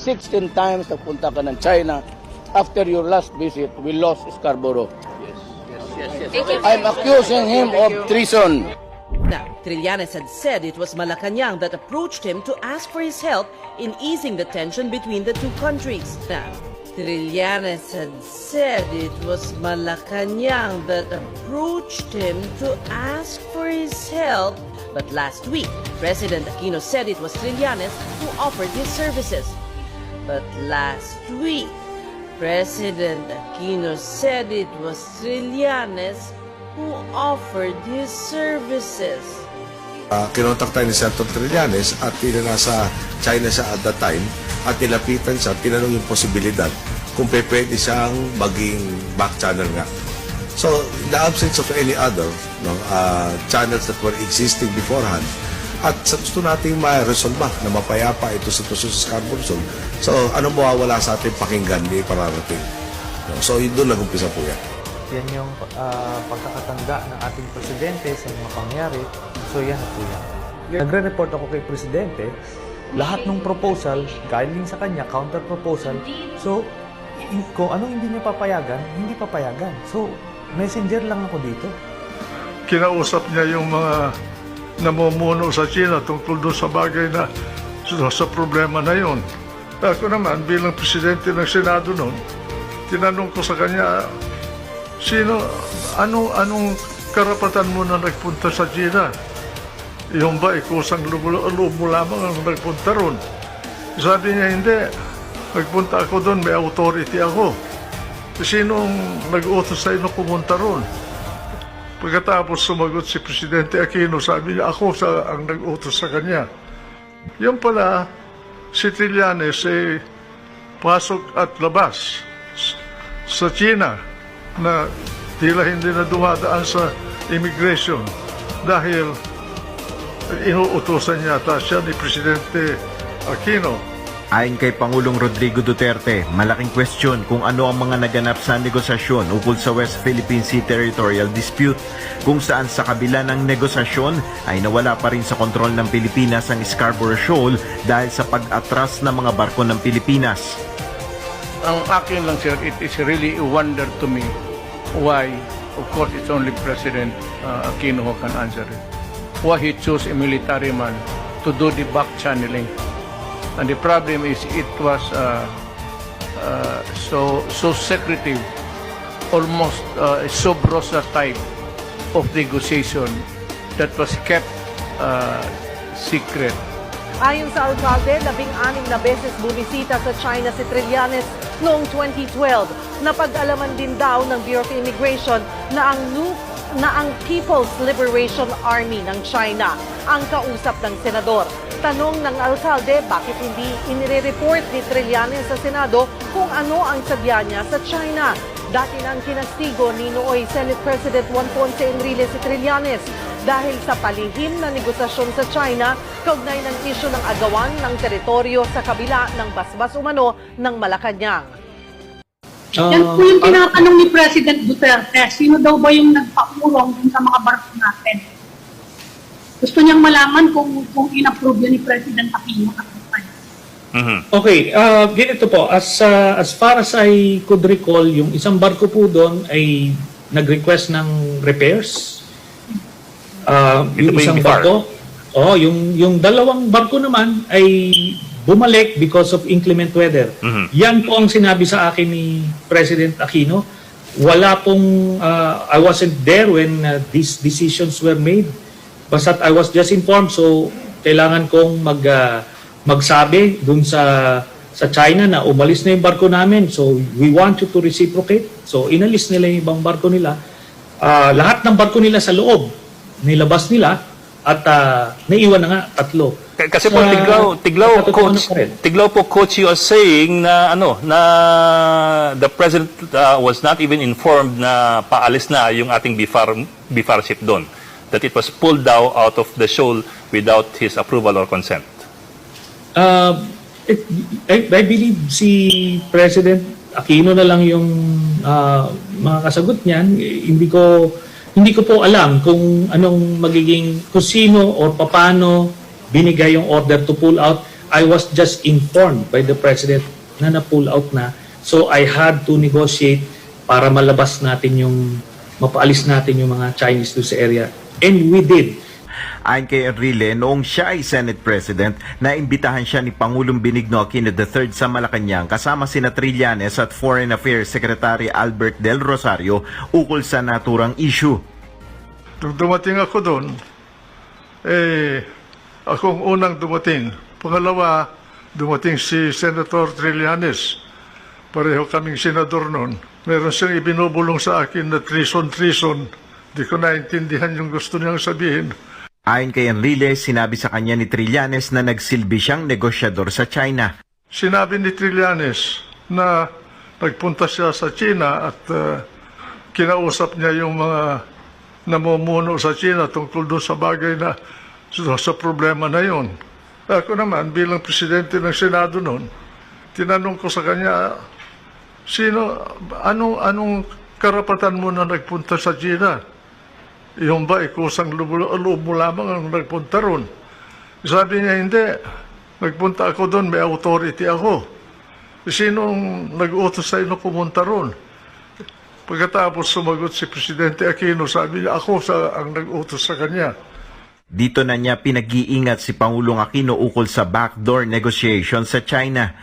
16 times nagpunta ka ng China. After your last visit, we lost Scarborough. I'm accusing him of treason. Now, Trillanes had said it was Malacanang that approached him to ask for his help in easing the tension between the two countries. Now, Trillanes had said it was Malacanang that approached him to ask for his help. But last week, President Aquino said it was Trillanes who offered his services. But last week, President Aquino said it was Trillanes who offered his services. Kinontak tayo ni Senator Trillanes at nasa China siya at that time at nilapitan siya, tinanong yung posibilidad kung pwede siyang maging back channel nga. So, in the absence of any other channels that were existing beforehand, at gusto natin ma-resolve na mapayapa ito sa Scarborough Shoal. So, ano mawawala sa ating pakinggan ni pararating? So, yun doon nag-umpisa po yan. Yan yung pagkakatanda ng ating presidente sa mga pangyari. So, yan po yan. Nagre-report ako kay presidente, lahat ng proposal, galing sa kanya, counter-proposal. So, kung anong hindi niya papayagan, hindi papayagan. So, messenger lang ako dito. Kinausap niya yung mga namumuno sa China tungkol doon sa bagay na sa problema na yun. Ako naman, bilang presidente ng Senado noon, tinanong ko sa kanya, anong karapatan mo na nagpunta sa China? Yung ba, kusang loob mo lamang ang nagpunta ron? Sabi niya, hindi. Nagpunta ako doon, may authority ako. Sinong nag-utos sa inyo pumunta ron? Pagkatapos sumagot si Presidente Aquino, sabi niya, ako ang nag-utos sa kanya. Yung pala, si Trillanes pasok at labas sa China na tila hindi na dumadaan sa immigration dahil inuutosan yata siya ni Presidente Aquino. Ayon kay Pangulong Rodrigo Duterte, malaking question kung ano ang mga naganap sa negosasyon ukol sa West Philippine Sea Territorial Dispute, kung saan sa kabila ng negosasyon ay nawala pa rin sa kontrol ng Pilipinas ang Scarborough Shoal dahil sa pag-atras ng mga barko ng Pilipinas. Ang akin lang, sir, it is really a wonder to me why, of course, it's only President Aquino who can answer it, why he chose a military man to do the back channeling. And the problem is it was so secretive, almost sub rosa type of negotiation that was kept secret. Ayon sa alkalde, 16 na beses bumisita sa China si Trillanes noong 2012. Napag-alaman din daw ng Bureau of Immigration na ang People's Liberation Army ng China ang kausap ng senador. Tanong ng alkalde, bakit hindi inire-report ni Trillanes sa Senado kung ano ang sadya niya sa China? Dati nang kinastigo ni nooy Senate President Juan Ponce Enrile si Trillanes dahil sa palihim na negosasyon sa China kaugnay ng isyu ng agawan ng teritoryo sa kabila ng basbas umano ng Malacanang. Yan po yung tinatanong ni President Duterte, sino daw ba yung nagpakulong dun sa mga barko natin? Gusto niyang malaman kung in-approve yun ni President Aquino. Okay, ganito po, as far as I could recall, yung isang barko po doon ay nag-request ng repairs. Yung isang barko, yung dalawang barko naman ay bumalik because of inclement weather. Yan po ang sinabi sa akin ni President Aquino. Wala pong, I wasn't there when these decisions were made. Basta I was just informed, so kailangan kong magsabi dun sa China na umalis na yung barko namin. So we want you to reciprocate. So inalis nila yung ibang barko nila. Lahat ng barko nila sa loob, nilabas nila at naiwan na nga 3. Kasi po tiglaw po coach you are saying na the president was not even informed na paalis na yung ating BFAR ship doon, that it was pulled out of the shoal without his approval or consent. I believe si President Aquino na lang yung makakasagot niyan. Hindi ko po alam kung anong magiging, kung sino or paano binigay yung order to pull out. I was just informed by the President na na-pull out na. So I had to negotiate para malabas natin mapaalis natin yung mga Chinese doon sa area. And we did. Ayon kay Enrile, noong siya ay Senate President, naimbitahan siya ni Pangulong Benigno Aquino III sa Malacanang kasama sina Trillanes at Foreign Affairs Secretary Albert Del Rosario ukol sa naturang issue. Nung dumating ako doon, akong unang dumating. Pangalawa, dumating si Senator Trillanes. Pareho kaming senador noon. Meron siyang ibinubulong sa akin na treason. Di ko naintindihan yung gusto niyang sabihin. Ayon kay Enrile, sinabi sa kanya ni Trillanes na nagsilbi siyang negosyador sa China. Sinabi ni Trillanes na nagpunta siya sa China at kinausap niya yung mga namumuno sa China tungkol doon sa bagay na sa problema na yon. Ako naman, bilang presidente ng Senado noon, tinanong ko sa kanya, anong karapatan mo na nagpunta sa China? Yung ba, kusang loob mo lamang ang nagpunta ron? Sabi niya, hindi. Nagpunta ako doon, may authority ako. Sinong nag-utos sa inyo pumunta ron? Pagkatapos sumagot si Presidente Aquino, sabi niya, ako ang nag-utos sa kanya. Dito na niya pinag-iingat si Pangulong Aquino ukol sa backdoor negotiation sa China.